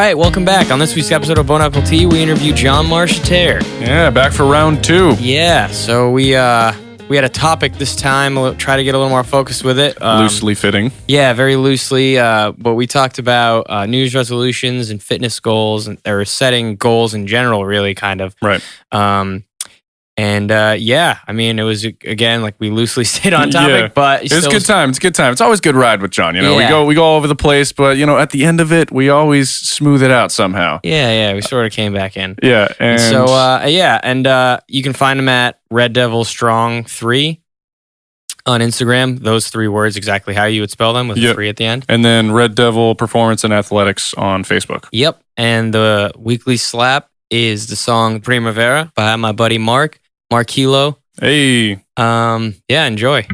right, welcome back. On this week's episode of Bon Apple Tea, we interview Jon Marcheterre. Yeah, back for round 2. Yeah, so we had a topic this time. We'll try to get a little more focused with it. Loosely fitting. Yeah, very loosely. But we talked about New Year's resolutions and fitness goals, or setting goals in general, really, kind of. Right. Yeah, I mean, it was, again, like we loosely stayed on topic, but it's a good time. It's a good time. It's always a good ride with Jon. You know, Yeah. we go all over the place, but you know, at the end of it, we always smooth it out somehow. Yeah, we sort of came back in. Yeah, and So you can find him at Red Devil Strong 3 on Instagram. Those 3 words, exactly how you would spell them, with a 3 at the end. And then Red Devil Performance and Athletics on Facebook. Yep, and the weekly slap is the song Primavera by my buddy Marquilo. Hey. Yeah, enjoy.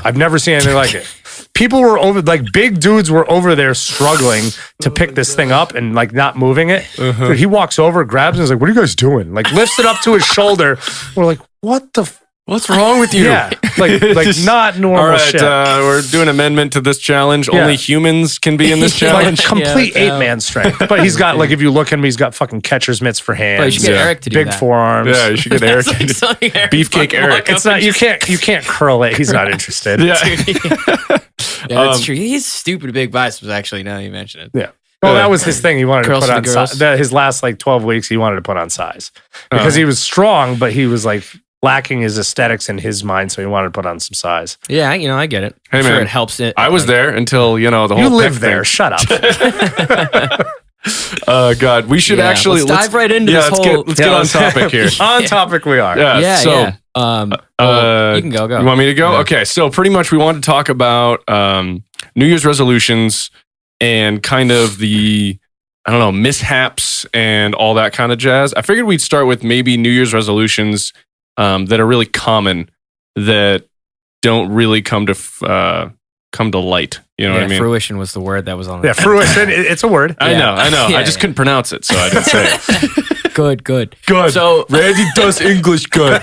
I've never seen anything like it. People were big dudes were over there struggling to pick this thing up and like not moving it. Dude, he walks over, grabs it, and is like, "What are you guys doing?" Like lifts it up to his shoulder. We're like, "What the? What's wrong with you?" Yeah, like not normal All right, shit. we're doing an amendment to this challenge. Yeah. Only humans can be in this Like challenge. complete 8-man strength. But he's got like, if you look at him, he's got fucking catcher's mitts for hands. But you should get Eric to do big that. forearms. Yeah, you should get Eric. That's like something Eric Beefcake fucking Eric. walk up It's not. and You can't curl it. He's not interested. Yeah. Yeah, that's true. He has stupid big biceps, actually, now that you mention it. Yeah. Well, that was his thing. He wanted Curls to for put the on girls. size. His last like 12 weeks, he wanted to put on size because he was strong, but he was like lacking his aesthetics in his mind, so he wanted to put on some size. Yeah, I get it. Hey, I'm sure man, it helps it. I was there until, the whole You pec live there. thing. Shut up. God, we should actually let's dive right into this let's whole. Get on topic here. On topic we are. Yeah. So, Well, you can go. You want me to go? Okay. So pretty much we want to talk about New Year's resolutions and kind of the, I don't know, mishaps and all that kind of jazz. I figured we'd start with maybe New Year's resolutions that are really common that don't really come to light. You know what I mean? Fruition was the word that was on it. Yeah, fruition. It's a word. I know. Yeah, I just couldn't pronounce it, so I didn't say it. Good. Good. So Randy does English good.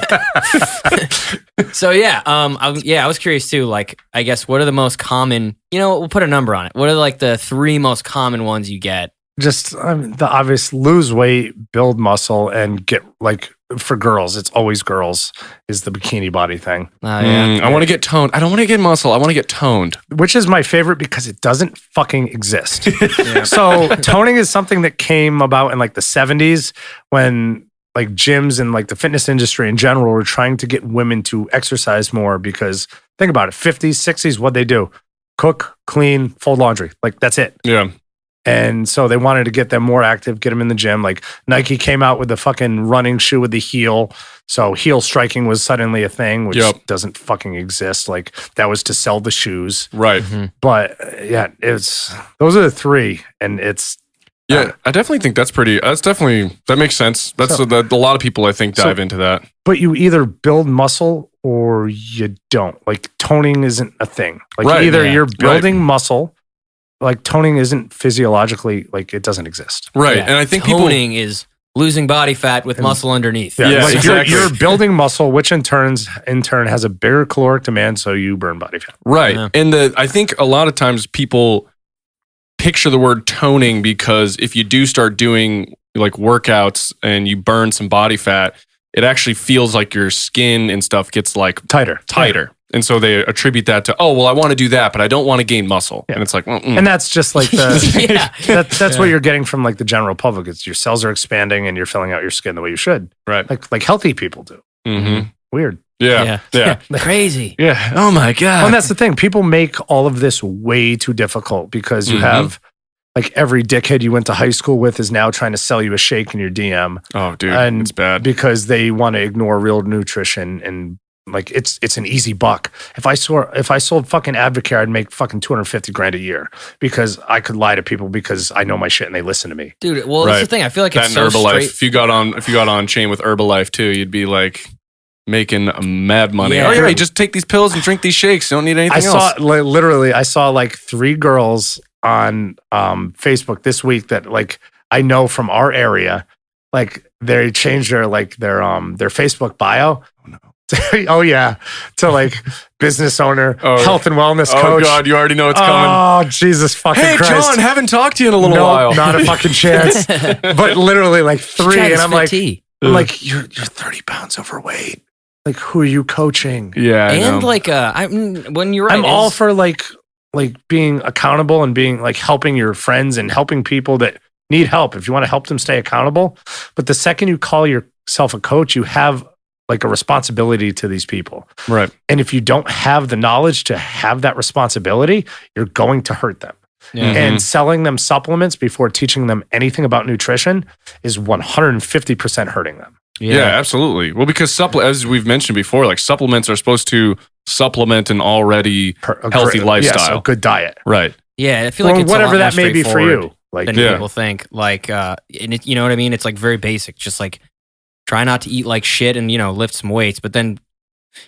So I was curious too. Like, I guess what are the most common? We'll put a number on it. What are like the 3 most common ones you get? Just the obvious: lose weight, build muscle, and get like for girls. It's always girls is the bikini body thing, I want to get toned. I don't want to get muscle. I want to get toned. which is my favorite because it doesn't fucking exist. So toning is something that came about in like the 70s when like gyms and like the fitness industry in general were trying to get women to exercise more because think about it, 50s, 60s, what'd they do? Cook, clean, fold laundry. Like that's it. Yeah. And so they wanted to get them more active, get them in the gym. Like Nike came out with the fucking running shoe with the heel. So heel striking was suddenly a thing, which doesn't fucking exist. Like that was to sell the shoes. Right. But yeah, those are the 3. And it's, Yeah, I definitely think that makes sense. That's a lot of people I think dive into that. but you either build muscle or you don't. Like toning isn't a thing. Like Right, either yeah. you're building muscle, like toning isn't physiologically, like it doesn't exist. Right. Yeah. And I think toning is losing body fat with muscle underneath. Yeah, Yeah, like exactly. you're building muscle, which in turn has a bigger caloric demand, so you burn body fat. right. Yeah. And I think a lot of times people picture the word toning because if you do start doing like workouts and you burn some body fat, it actually feels like your skin and stuff gets like Tighter. And so they attribute that to, oh, well, I want to do that, but I don't want to gain muscle. Yeah. And it's like, And that's just like Yeah. that's what you're getting from like the general public. It's your cells are expanding and you're filling out your skin the way you should. right. Like healthy people do. Mm-hmm. Weird. Yeah. Crazy. Yeah. Oh my God. And that's the thing. People make all of this way too difficult because you have like every dickhead you went to high school with is now trying to sell you a shake in your DM. Oh, dude, And it's bad. because they want to ignore real nutrition and like it's an easy buck. If I sold fucking Advocare, I'd make fucking $250,000 a year because I could lie to people because I know my shit and they listen to me. Dude, well, Right. that's the thing. I feel like That it's and so Herbalife. straight. If you got on chain with Herbalife too, you'd be like making mad money. Yeah. Oh yeah, you just take these pills and drink these shakes. You don't need anything else. I saw like 3 girls on Facebook this week that like I know from our area. Like they changed their Facebook bio. Oh yeah, to like business owner, health and wellness coach. Oh God, you already know it's coming. Oh Jesus fucking Hey Christ! John, haven't talked to you in a little Nope, while. not a fucking chance. But literally like 3, and I'm like, tea. you're 30 pounds overweight. Like, who are you coaching? Yeah, I And know. like when you're right, I'm all for like being accountable and being like helping your friends and helping people that need help. If you want to help them stay accountable, but the second you call yourself a coach, you have like a responsibility to these people. Right. And if you don't have the knowledge to have that responsibility, you're going to hurt them. Yeah. And selling them supplements before teaching them anything about nutrition is 150% hurting them. Yeah, absolutely. Well, because as we've mentioned before, like supplements are supposed to supplement an already healthy lifestyle. Yes, a good diet. Right. Yeah, I feel like Or it's whatever a lot that more may be for straightforward you. Like, than Yeah. people think. Like, and you know what I mean? It's like very basic. Just like try not to eat like shit and lift some weights. But then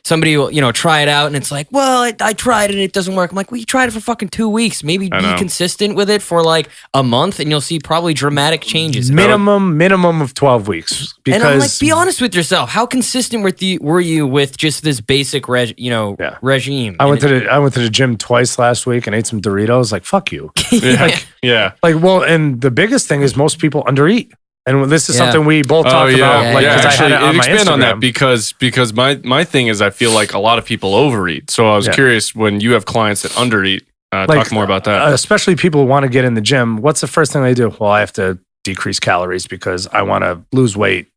somebody will try it out and it's like, well, I tried it, it doesn't work. I'm like, well, you tried it for fucking 2 weeks. Maybe I be know. consistent with it for like a month, and you'll see probably dramatic changes. minimum of 12 weeks. Because And I'm like, be honest with yourself. How consistent were you with just this basic regime? I went to the gym twice last week and ate some Doritos. Like, fuck you. Yeah. Like, well, and the biggest thing is most people undereat. And this is Yeah. something we both talked about. Yeah, Like, yeah. 'cause I Actually, had it on my expand on that Instagram. because my thing is I feel like a lot of people overeat. So I was curious, when you have clients that undereat, talk more about that. Especially people who want to get in the gym. What's the first thing they do? Well, I have to decrease calories because I want to lose weight,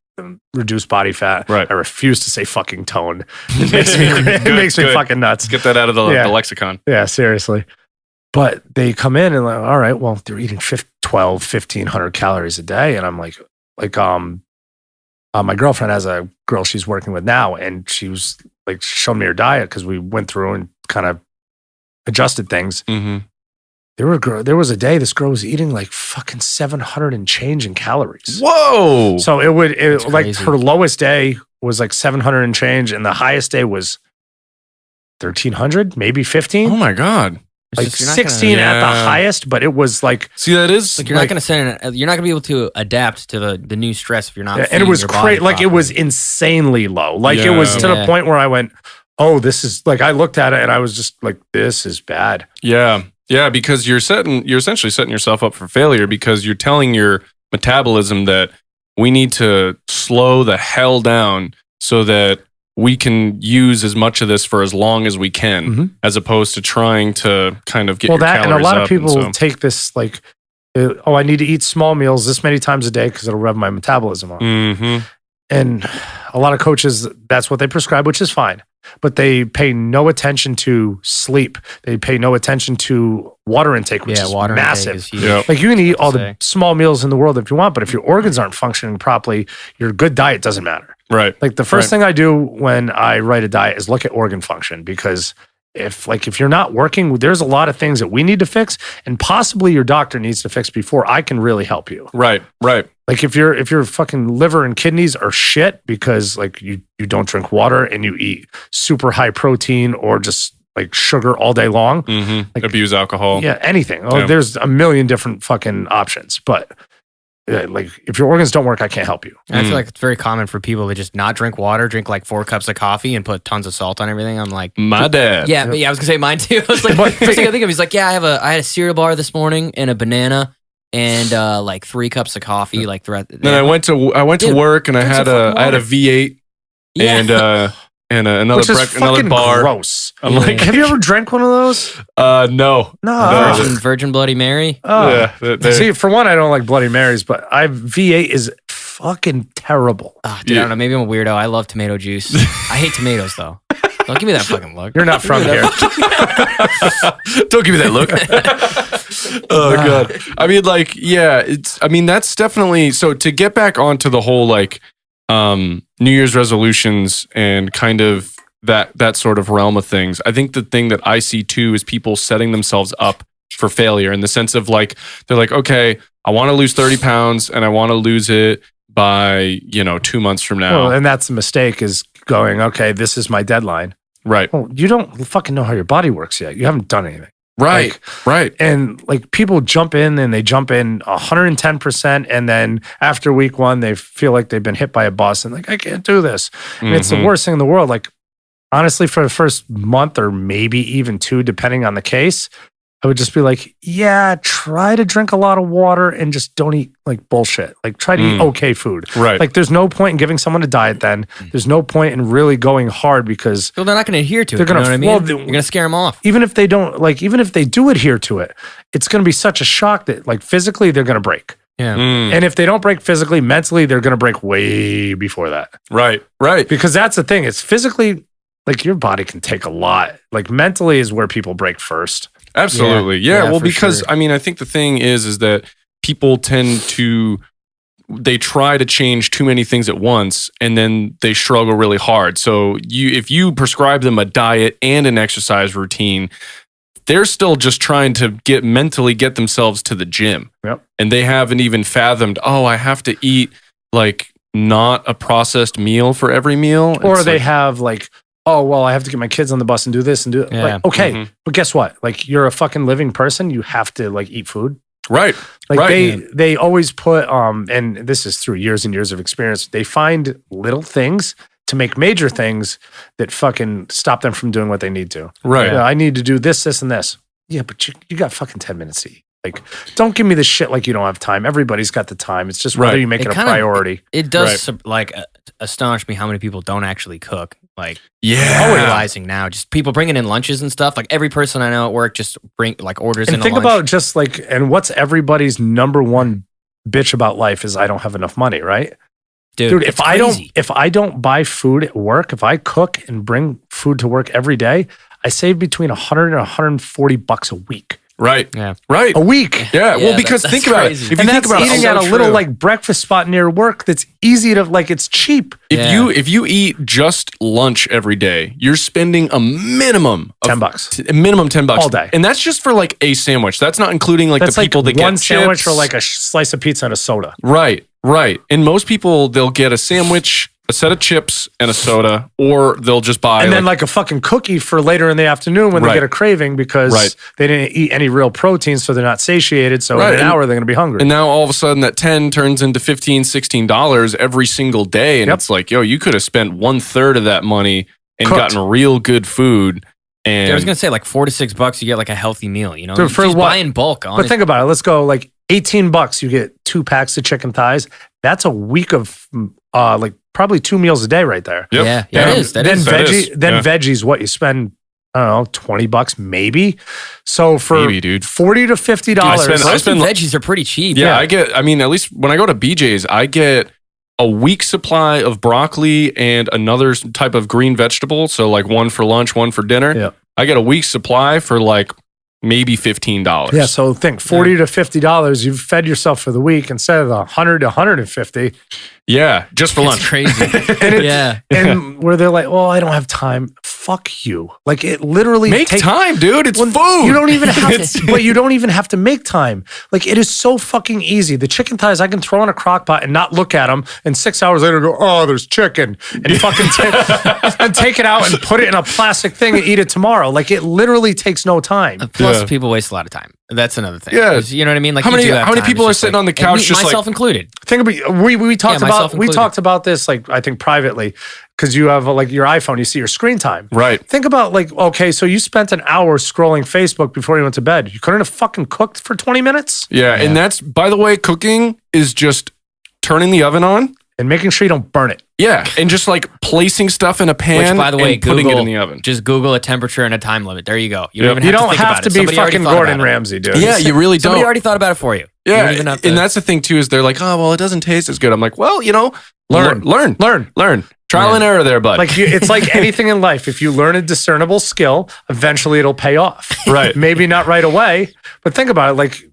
reduce body fat. Right. I refuse to say fucking tone. It makes me good. fucking nuts. Let's get that out of the lexicon. Yeah, seriously. But they come in and like, all right, well, they're eating 1,500 calories a day. And I'm like, my girlfriend has a girl she's working with now, and she was like, showing me her diet because we went through and kind of adjusted things. Mm-hmm. There was a day this girl was eating like fucking 700 and change in calories. Whoa. So That's like crazy. her lowest day was like 700 and change, and the highest day was 1,300, maybe 15. Oh my God. Like It's just- you're not 16 at the Yeah. highest, but it was like, See, that is Like you're not gonna be able to adapt to the new stress if you're not. and it feeding was your body like it was properly. insanely low. Like it was to Yeah. the point where I went, oh, this is like, I looked at it and I was just like, this is bad. Yeah. Yeah, because you're essentially setting yourself up for failure because you're telling your metabolism that we need to slow the hell down so that we can use as much of this for as long as we can, Mhm. as opposed to trying to kind of get Well, your that, and a calories lot up. of people so- take this like, oh, I need to eat small meals this many times a day because it'll rev my metabolism up. Mhm. And a lot of coaches, that's what they prescribe, which is fine. But they pay no attention to sleep. They pay no attention to water intake, which is water massive. intake is huge. Yep. Like you can eat all the Say. small meals in the world if you want, but if your organs aren't functioning properly, your good diet doesn't matter. Right. Like the first thing I do when I write a diet is look at organ function, because if you're not working, there's a lot of things that we need to fix, and possibly your doctor needs to fix before I can really help you. Right. Right. Like if your fucking liver and kidneys are shit because like you don't drink water and you eat super high protein or just like sugar all day long. Mm-hmm. Like- Abuse alcohol. Yeah, anything. Oh, Yeah. there's a million different fucking options. But like if your organs don't work, I can't help you. And I feel like it's very common for people to just not drink water, drink like 4 cups of coffee, and put tons of salt on everything. I'm like, My dad. yeah, but I was gonna say mine too. I was like, first thing I think of, he's like, yeah, I had a cereal bar this morning and a banana and like 3 cups of coffee. Like throughout. Then I went to Dude, work and I drink had some a fucking V8 yeah. and another Which is another fucking bar. gross. I'm Yeah. like, Have you ever drank one of those? no. No. Virgin Bloody Mary. Oh. Yeah. they- See, for one, I don't like Bloody Marys, but V8 is fucking terrible. Oh, dude, I don't know. Maybe I'm a weirdo. I love tomato juice. I hate tomatoes though. Don't give me that fucking look. You're not from here. Don't give me that look. Oh god. I mean, like, yeah, that's definitely so to get back onto the whole like New Year's resolutions and kind of that sort of realm of things. I think the thing that I see too is people setting themselves up for failure in the sense of like, they're like, okay, I want to lose 30 pounds and I want to lose it by, 2 months from now. Well, and that's the mistake, is going, okay, this is my deadline. Right. Well, you don't fucking know how your body works yet. You haven't done anything. Right. Right. And like people jump in and they jump in 110%. And then after week one, they feel like they've been hit by a bus and like, I can't do this. And it's the worst thing in the world. Like, honestly, for the first month or maybe even 2, depending on the case, I would just be like, yeah, try to drink a lot of water and just don't eat like bullshit. Like try to eat okay food. Right. Like there's no point in giving someone a diet then. There's no point in really going hard because Well, they're not going to adhere to it. They're gonna- you know what I mean? well, You're going to scare them off. even if they don't, like even if they do adhere to it, it's going to be such a shock that like physically they're going to break. Yeah. And if they don't break physically, mentally, they're going to break way before that. Right. Right. Because that's the thing. It's physically, like your body can take a lot. Like mentally is where people break first. Absolutely. Yeah. Yeah, Well, for because sure. I mean, I think the thing is that people tend to, they try to change too many things at once and then they struggle really hard. So if you prescribe them a diet and an exercise routine, they're still just trying to mentally get themselves to the gym. Yep. And they haven't even fathomed, oh, I have to eat like not a processed meal for every meal. Or It's they like, have like, oh, well, I have to get my kids on the bus and do this and do it. Yeah. Like, okay, Mhm. but guess what? Like you're a fucking living person. You have to like eat food. right. Like Right. they always put, and this is through years and years of experience, they find little things to make major things that fucking stop them from doing what they need to. Right. Yeah, I need to do this, this, and this. Yeah, but you got fucking 10 minutes to eat. Like, don't give me this shit like you don't have time. Everybody's got the time. It's just whether Right. you make It it a kinda- priority. It does astonish me how many people don't actually cook. Like, Yeah. realizing now, just people bringing in lunches and stuff. Like every person I know at work just orders in And a think lunch. about just like, and what's everybody's number one bitch about life is I don't have enough money, right? Dude, it's crazy. if I don't buy food at work, if I cook and bring food to work every day, I save between 100 and 140 bucks a week. Right. Yeah. Right. A week. Yeah. Well, Yeah, because that's think about it. crazy. If you And think that's about it, eating so at a little true. like breakfast spot near work that's easy to like, it's cheap. Yeah. If you eat just lunch every day, you're spending a minimum of $10. a minimum $10 All day. and that's just for like a sandwich. That's not including like That's the people like that one get sandwich chips. or like a slice of pizza and a soda. Right. And most people they'll get a sandwich, a set of chips, and a soda, or they'll just buy And then like a fucking cookie for later in the afternoon when Right. they get a craving because Right. they didn't eat any real protein, so they're not satiated. So Right. in an hour, they're going to be hungry. and now all of a sudden that 10 turns into $15, $16 every single day. And Yep. it's like, yo, you could have spent 1/3 of that money and Cooked. gotten real good food. And I was gonna say like $4 to $6, you get like a healthy meal. You know, Dude, you for just what? buy in bulk. But think about it. Let's go like $18. You get 2 packs of chicken thighs. That's a week of like probably 2 meals a day right there. Yep. Yeah, it is. That then is. That veggie, is, then yeah. veggies. What you spend? I don't know, $20 maybe. So for Maybe, dude. $40 to $50, I spend- Most veggies are pretty cheap. Yeah, I mean, at least when I go to BJ's, I get a week's supply of broccoli and another type of green vegetable. So like one for lunch, one for dinner. Yeah. I get a week's supply for like maybe $15. Yeah, so think $40 to $50. You've fed yourself for the week instead of the 100 to 150. Yeah, just for It's lunch. crazy. And it- Yeah. And where they're like, "Well, I don't have time." Fuck you. Like it literally Make time, dude. It's Well, food. You don't even have to, but you don't even have to make time. Like it is so fucking easy. The chicken thighs I can throw in a crock pot and not look at them, and 6 hours later go, "Oh, there's chicken," and fucking and take it out and put it in a plastic thing and eat it tomorrow. Like it literally takes no time. Plus, Yeah. people waste a lot of time. That's another thing. Yeah. 'Cause you know what I mean. Like How you many- do have how many time. people It's are just sitting like- on the couch and just like- myself included? Think about we talked Yeah, myself about we included. talked about this like I think privately because you have like your iPhone, you see your screen time. Right. Think about like, okay, so you spent an hour scrolling Facebook before you went to bed. You couldn't have fucking cooked for 20 minutes Yeah, and that's, by the way, cooking is just turning the oven on. and making sure you don't burn it. Yeah, and just like placing stuff in a pan Which, by the way, and putting it Google, in the oven. Just Google a temperature and a time limit. There you go. You Yep. don't even You have don't to think have about to it. be Somebody already fucking thought Gordon about it. Ramsay, dude. Yeah, you really don't. Somebody already thought about it for you. You Yeah, don't even have to- and that's the thing too is they're like, oh well, it doesn't taste as good. I'm like, well, you know, Learn. learn, trial Yeah. and error there, bud. Like it's like anything in life. If you learn a discernible skill, eventually it'll pay off. Right. Maybe not right away, but think about it. Like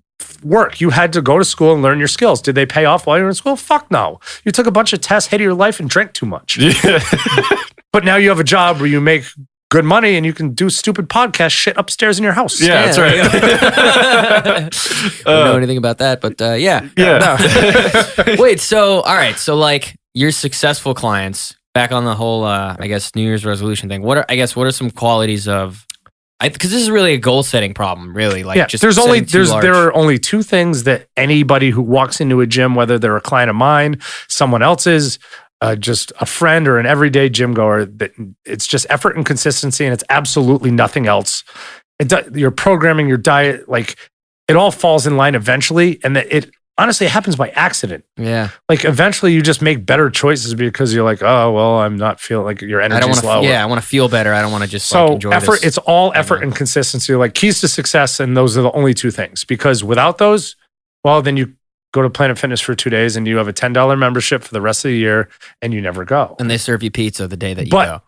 work, you had to go to school and learn your skills. Did they pay off while you were in school? Fuck no. You took a bunch of tests, hated your life, and drank too much. Yeah. But now you have a job where you make good money and you can do stupid podcast shit upstairs in your house. Yeah, that's right. I don't know anything about that, but yeah. Yeah. Wait, so all right, so like your successful clients, back on the whole I guess New Year's resolution thing. What are some qualities of because this is really a goal setting problem, really. Like, just there large. are only two things that anybody who walks into a gym, whether they're a client of mine, someone else's, just a friend or an everyday gym goer, that it's just effort and consistency, and it's absolutely nothing else. Your programming, your diet, like it all falls in line eventually, and it honestly it happens by accident. Yeah, like eventually you just make better choices because you're like, oh well, I'm not feeling like your energy's lower. I want to feel better. I don't want to just enjoy effort. this. It's all effort and consistency. Like keys to success, and those are the only two things. Because without those, well, then you go to Planet Fitness for 2 days and you have a $10 membership for the rest of the year and you never go. And they serve you pizza the day that you go.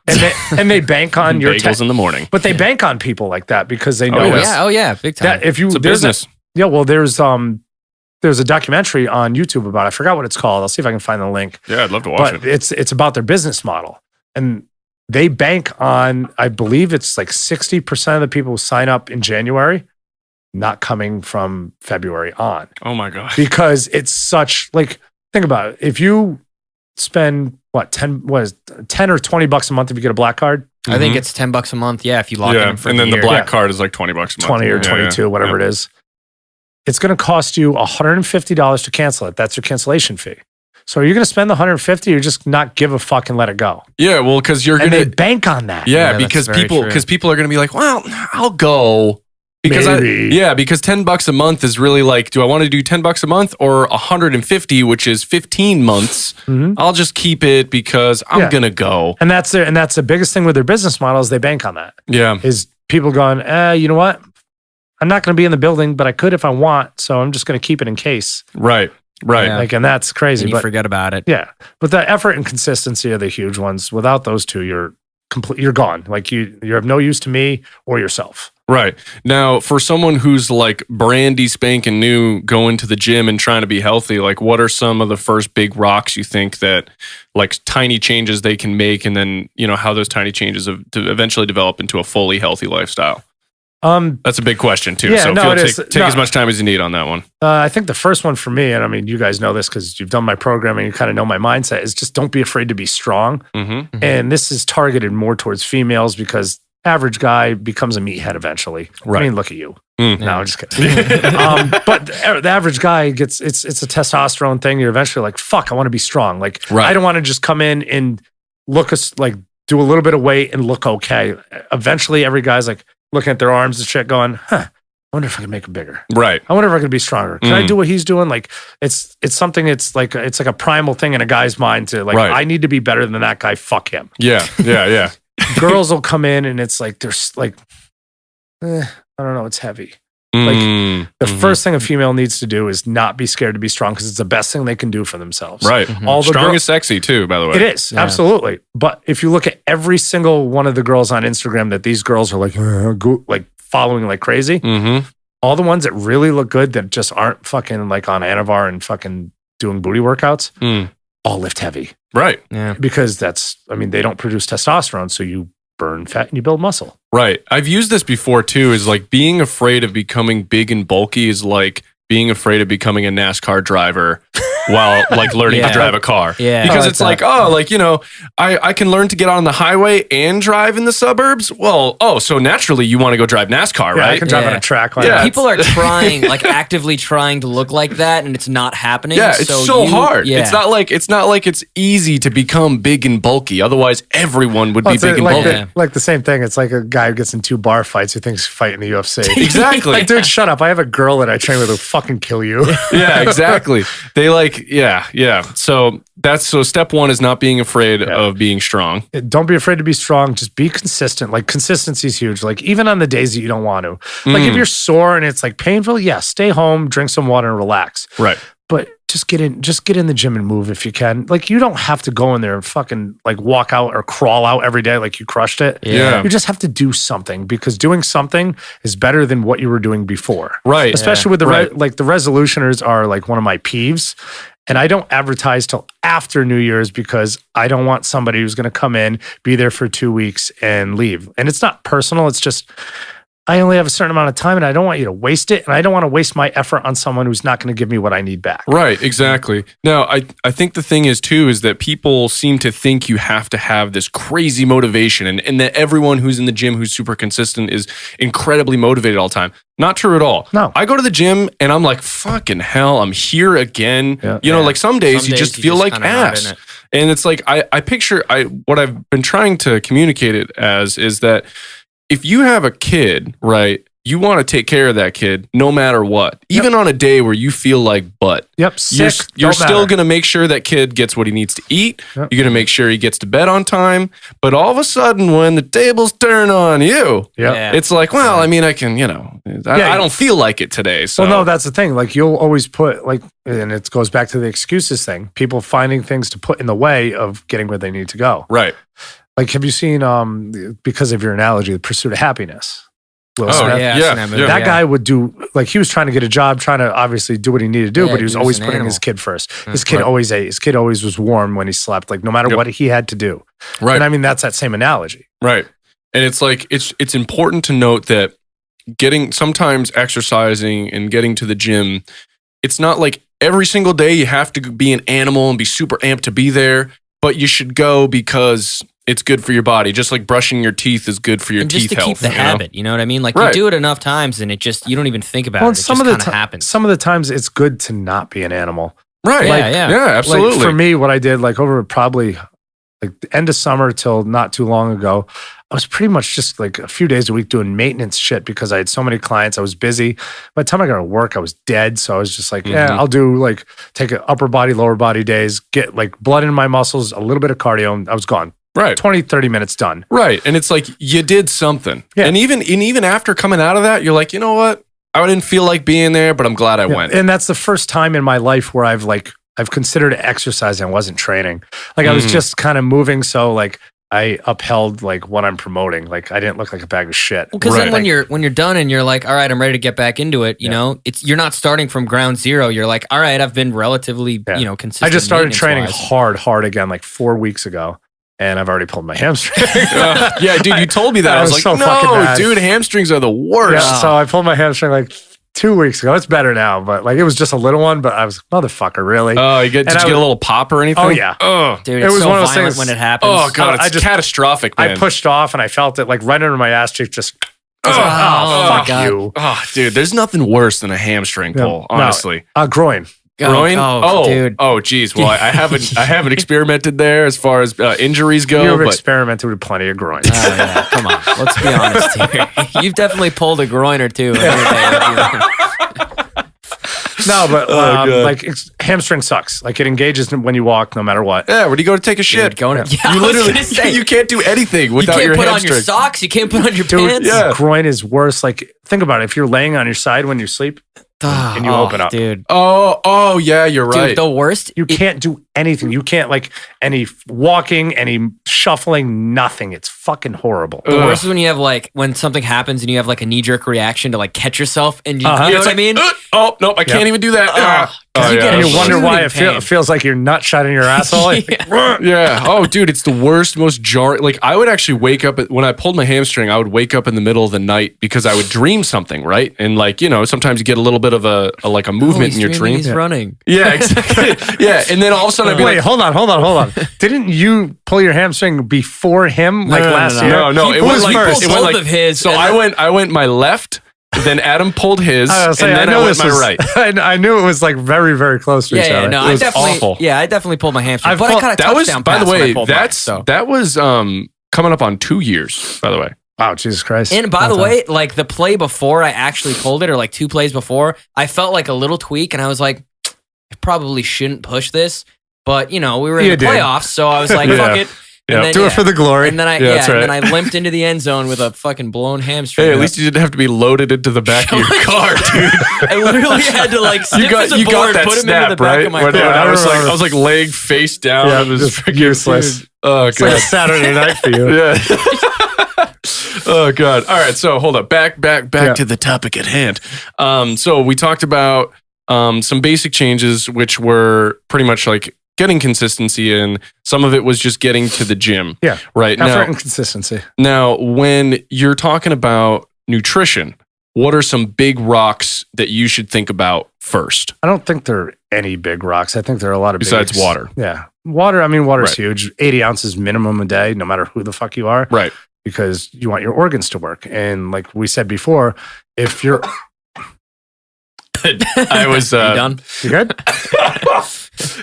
And they bank on your bagels in the morning. But they bank on people like that because they know big time. That it's a business. There's a documentary on YouTube about it. I forgot what it's called. I'll see if I can find the link. Yeah, I'd love to watch it. But it's about their business model. And they bank on, I believe it's like 60% of the people who sign up in January not coming from February on. Oh my God. Because it's such, like, think about it. If you spend 10 or $20 a month if you get a black card? I think it's $10 a month. Yeah, if you lock in for and then the year. the black card is like $20 a month. 20 or 22, whatever it is. It's going to cost you $150 to cancel it. That's your cancellation fee. So are you going to spend the $150 or just not give a fuck and let it go? Yeah, well, because you're going to bank on that. Yeah, because people are going to be like, well, I'll go. Because because $10 a month is really like, do I want to do $10 a month or 150, which is 15 months? Mm-hmm. I'll just keep it because I'm gonna go. And that's the biggest thing with their business model is they bank on that. Yeah, is people going, you know what? I'm not going to be in the building, but I could if I want, so I'm just going to keep it in case. Right. Yeah. Like, and that's crazy. And you forget about it. Yeah, but the effort and consistency are the huge ones. Without those two, you're gone. Like you have no use to me or yourself. Right. Now, for someone who's like brandy spanking new, going to the gym and trying to be healthy, like what are some of the first big rocks you think that like tiny changes they can make, and then, how those tiny changes to eventually develop into a fully healthy lifestyle? That's a big question too. Yeah, so take as much time as you need on that one. I think the first one for me, and I mean, you guys know this because you've done my programming, you kind of know my mindset, is just don't be afraid to be strong. Mm-hmm. Mm-hmm. And this is targeted more towards females because average guy becomes a meathead eventually. Right. I mean, look at you. Mm-hmm. No, I'm just kidding. But the average guy it's a testosterone thing. You're eventually like, fuck, I want to be strong. Like, I don't want to just come in and look like do a little bit of weight and look okay. Eventually, every guy's like looking at their arms and shit, going, I wonder if I can make them bigger. Right. I wonder if I can be stronger. Can I do what he's doing? Like, it's something. It's like a primal thing in a guy's mind to like, I need to be better than that guy. Fuck him. Yeah. Girls will come in and it's like there's like, I don't know, it's heavy. Like the first thing a female needs to do is not be scared to be strong because it's the best thing they can do for themselves. Right. Mm-hmm. Strong is sexy too, by the way. It is, absolutely. But if you look at every single one of the girls on Instagram that these girls are like following like crazy, all the ones that really look good that just aren't fucking like on Anavar and fucking doing booty workouts, all lift heavy. Right. Yeah. Because they don't produce testosterone, so you burn fat and you build muscle. Right. I've used this before too, is like being afraid of becoming big and bulky is like being afraid of becoming a NASCAR driver while like learning to drive a car. Yeah. Because it's like, I can learn to get on the highway and drive in the suburbs. Well, so naturally you want to go drive NASCAR, right? I can drive on a track. People are trying, like actively trying to look like that, and it's not happening. Yeah, it's so hard. Yeah. It's not like it's easy to become big and bulky. Otherwise, everyone would be big and bulky. Like the same thing. It's like a guy who gets in 2 bar fights who thinks he's fighting the UFC. Exactly. Like, dude, shut up. I have a girl that I train with who'll fucking kill you. Yeah, exactly. They So step one is not being afraid of being strong. Don't be afraid to be strong. Just be consistent. Like consistency is huge. Like even on the days that you don't want to. Like if you're sore and it's like painful, stay home, drink some water and relax. Right. But just get in the gym and move if you can. Like you don't have to go in there and fucking like walk out or crawl out every day like you crushed it. Yeah. You just have to do something because doing something is better than what you were doing before. Right. Especially with the the resolutioners are like one of my peeves. And I don't advertise till after New Year's because I don't want somebody who's going to come in, be there for 2 weeks and leave. And it's not personal. It's just I only have a certain amount of time and I don't want you to waste it. And I don't want to waste my effort on someone who's not going to give me what I need back. Right, exactly. Now, I think the thing is too, is that people seem to think you have to have this crazy motivation and that everyone who's in the gym who's super consistent is incredibly motivated all the time. Not true at all. No. I go to the gym and I'm like, fucking hell, I'm here again. Yeah. You know, like some days you just feel like kinda not in ass. it. And it's like, I picture, what I've been trying to communicate it as is that if you have a kid, right, you want to take care of that kid no matter what. Even on a day where you feel like butt. Yep. You're Sick. still going to make sure that kid gets what he needs to eat. Yep. You're going to make sure he gets to bed on time. But all of a sudden, when the tables turn on you, Yeah. it's like, well, I mean, I can, you know, I don't feel like it today. So. Well, no, that's the thing. Like you'll always put like, and it goes back to the excuses thing. People finding things to put in the way of getting where they need to go. Right. Like, have you seen, because of your analogy, The Pursuit of Happiness? Will Oh, Smith? yeah, I've yeah, seen that movie, yeah. That guy would do, like, he was trying to get a job, trying to obviously do what he needed to do, Yeah, but he was he was always an putting animal. his kid first. His kid Right. always ate. His kid always was warm when he slept, like, no matter Yep. what he had to do. Right. And I mean, that's that same analogy. Right. And it's like it's important to note that sometimes exercising and getting to the gym, it's not like every single day you have to be an animal and be super amped to be there, but you should go because it's good for your body. Just like brushing your teeth is good for your And teeth just to health. keep the you know? habit, you know what I mean? Like Right. you do it enough times and it just, you don't even think about Well, it. and It some just of the kind of happens. some of the times it's good to not be an animal. Right. Yeah, yeah. Yeah, absolutely. Like for me, what I did, like over probably like the end of summer till not too long ago, I was pretty much just like a few days a week doing maintenance shit because I had so many clients. I was busy. By the time I got to work, I was dead. So I was just like, yeah, Mhm. I'll do like take a upper body, lower body days, get like blood in my muscles, a little bit of cardio, and I was gone. Right. 20, 30 minutes done. Right. And it's like you did something. Yeah. And even after coming out of that, you're like, you know what? I didn't feel like being there, but I'm glad I Yeah. went. And that's the first time in my life where I've considered exercising. I wasn't training. Like I was just kind of moving. So like I upheld like what I'm promoting. Like I didn't look like a bag of shit. Because Right. then when you're done and you're like, all right, I'm ready to get back into it. You Yeah. know, you're not starting from ground zero. You're like, all right, I've been relatively, Yeah. consistent. I just started training maintenance-wise. hard again like 4 weeks ago, and I've already pulled my hamstring. Yeah, dude, you told me that. I was like, so fucking no, mad. dude, hamstrings are the worst. Yeah, so I pulled my hamstring like 2 weeks ago. It's better now, but like it was just a little one. But I was motherfucker, really. Oh, did you I get a was- little pop or anything? Oh, yeah. Oh, Dude, It it's was so one of those violent things- when it happens. oh God, I it's just- catastrophic, man. I pushed off and I felt it like right under my ass cheek. Just I was Oh, like, oh, fuck God. you. Oh, dude, there's nothing worse than a hamstring Yeah. pull, No. honestly. Groin. Groin? Oh, dude. Oh, geez. Well, I haven't experimented there as far as injuries go. You've but experimented with plenty of groins. Oh, yeah. Come on. Let's be honest here. You've definitely pulled a groin or two. No, but God. like hamstring sucks. Like it engages when you walk, no matter what. yeah, where do you go to take a shit? Going, Yeah. I You was literally gonna say, you can't do anything you without can't your put on hamstring. your socks. You can't put on your Dude, pants. yeah. groin is worse. Like think about it. If you're laying on your side when you sleep, and you open up. Dude. Oh, yeah, you're right. Dude, the worst. you can't do anything. You can't like any walking, any shuffling, nothing. It's fucking horrible. The Ugh. worst is when you have when something happens and you have like a knee jerk reaction to like catch yourself and you, Uh-huh. you know It's what I mean? Oh, nope, I can't even do that. you get And a you wonder shooting why it pain. feels like you're nut shot in your asshole. Yeah. Oh, dude, it's the worst, most jarring. Like, I would actually wake up when I pulled my hamstring. I would wake up in the middle of the night because I would dream something, right? And like, sometimes you get a little bit of a movement Oh, in your he's dream. He's running. Yeah, exactly. Yeah, and then all of a sudden I'd be Wait, like, hold on. Didn't you pull your hamstring before him last year? no, He it pulled went like both this. It went like of his. So and I went my left, then Adam pulled his, I was and saying, then I know went this my was- right. I knew it was like very, very close to each Yeah, other. no, It I was definitely, awful. I definitely pulled my hamstring. I've But I pulled- caught a That was, touchdown by the pass when I way, pulled mine, so. that was coming up on 2 years. By the way, Wow, Jesus Christ. And by the Long time. way, like the play before I actually pulled it, or like 2 plays before, I felt like a little tweak, and I was like, I probably shouldn't push this, but we were in You the did. playoffs, so I was like, Yeah. fuck it. Yeah. And then, do it for the glory. And then I, Yeah, that's and right. then I limped into the end zone with a fucking blown hamstring. hey, at least you didn't have to be loaded into the back of your car, dude. I literally had to like You stiff as a got board, that put him snap, into the back right? of my When car. I I was remember. like laying face down. Yeah, It was just freaking useless. Oh It's like a god. Saturday night for you. Yeah. Oh god. All right. So hold up. Back Yeah. to the topic at hand. So we talked about some basic changes, which were pretty much like getting consistency in. Some of it was just getting to the gym. Yeah. Right. Effort and consistency. Now, when you're talking about nutrition, what are some big rocks that you should think about first? I don't think there are any big rocks. I think there are a lot of Besides water. Yeah. Water, I mean, water's Right. huge. 80 ounces minimum a day, no matter who the fuck you are. Right. Because you want your organs to work. And like we said before, if you're... I was... You done? You good?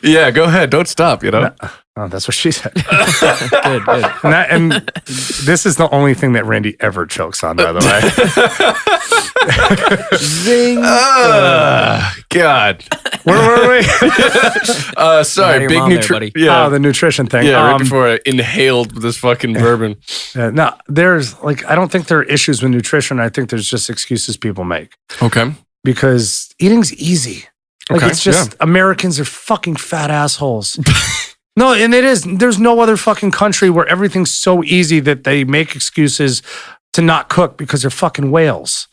Yeah, go ahead. Don't stop, you know? No. Oh, that's what she said. Good, good. And this is the only thing that Randy ever chokes on, by the way. Zing. God. Where were we? Sorry, Your big mom there, nutrition. buddy. Yeah, Oh, the nutrition thing. yeah, right before I inhaled this fucking bourbon. No, there's like, I don't think there are issues with nutrition. I think there's just excuses people make Okay. because eating's easy. Like Okay, it's just Americans are fucking fat assholes. No, and it is. There's no other fucking country where everything's so easy that they make excuses to not cook because they're fucking whales.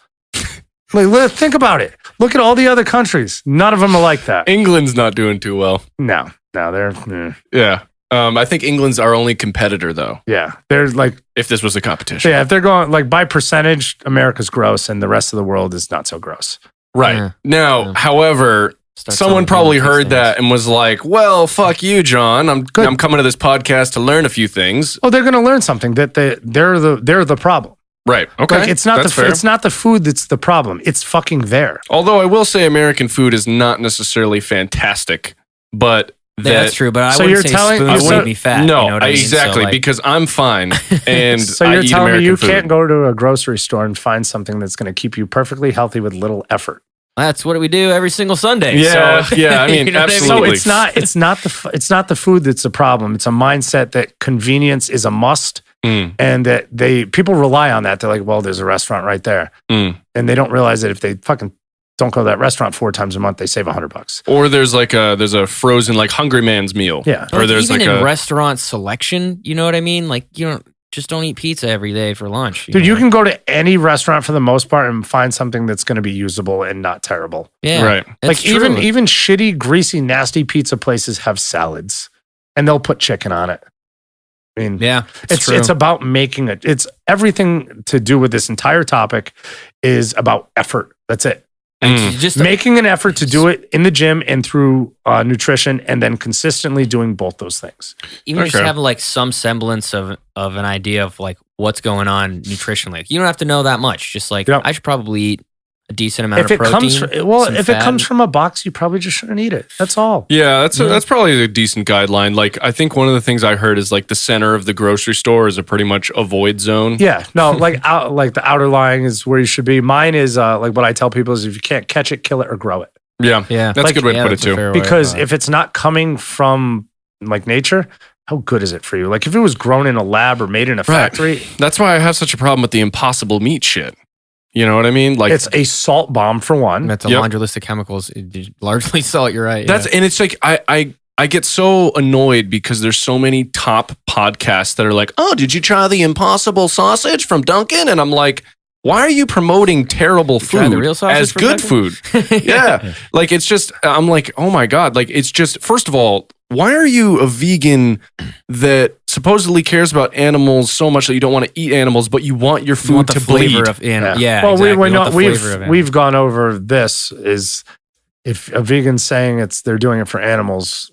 Like, think about it. Look at all the other countries. None of them are like that. England's not doing too well. No, they're, Yeah. I think England's our only competitor, though, yeah, they're like, if this was a competition. yeah, if they're going like by percentage, America's gross and the rest of the world is not so gross. Right. Yeah. Now, Yeah. however, Start someone selling probably things. heard that and was like, well, fuck you, John. I'm coming to this podcast to learn a few things. Oh, they're going to learn something that they're the problem. Right. Okay. Like it's not That's fair. it's not the food that's the problem. It's fucking there. Although I will say American food is not necessarily fantastic, but That's true, but I So wouldn't you're say telling- spoons so- make me fat. No, you know what I mean? exactly, So, like, because I'm fine and So I you're eat telling American me you food. can't go to a grocery store and find something that's going to keep you perfectly healthy with little effort. that's what we do every single Sunday. Yeah, so, yeah, I mean, you know what absolutely. So it's not the food that's the problem. It's a mindset that convenience is a must, and that people rely on that. They're like, well, there's a restaurant right there, and they don't realize that if they fucking don't go to that restaurant 4 times a month, they save $100. Or there's a frozen like Hungry Man's meal. Yeah. Or there's even like in a restaurant selection, you know what I mean? Like you don't eat pizza every day for lunch. Dude, know? you can go to any restaurant for the most part and find something that's going to be usable and not terrible. yeah, right. That's Like true. even shitty, greasy, nasty pizza places have salads, and they'll put chicken on it. I mean, yeah, it's about making it. It's everything to do with this entire topic is about effort. That's it. It's just Making an effort to do it in the gym and through nutrition, and then consistently doing both those things. even just Okay. having like some semblance of an idea of like what's going on nutritionally. Like, you don't have to know that much. Just like Yep. I should probably eat a decent amount If of it protein. comes, some if it fat. comes from a box, you probably just shouldn't eat it. That's all. Yeah, that's probably a decent guideline. Like I think one of the things I heard is like the center of the grocery store is a pretty much avoid zone. Yeah, no, like the outer line is where you should be. Mine is like what I tell people is if you can't catch it, kill it or grow it. Yeah. yeah, That's a good way to put it that's a too. fair way of, Because if it's not coming from like nature, how good is it for you? Like if it was grown in a lab or made in a factory, That's why I have such a problem with the impossible meat shit. You know what I mean? Like it's a salt bomb for one. that's a Yep. laundry list of chemicals. Largely salt. You're right. that's and it's like I get so annoyed because there's so many top podcasts that are like, oh, did you try the Impossible sausage from Dunkin'? And I'm like, why are you promoting terrible Try the food real sausage as from good Dunkin'? food? Yeah. Like it's just, I'm like, oh my God. Like it's just, first of all, why are you a vegan that supposedly cares about animals so much that you don't want to eat animals, but you want your food You want the to flavor bleed? of yeah. Well, exactly. You want the we've flavor of it. we've gone over this. Is if a vegan's saying they're doing it for animals,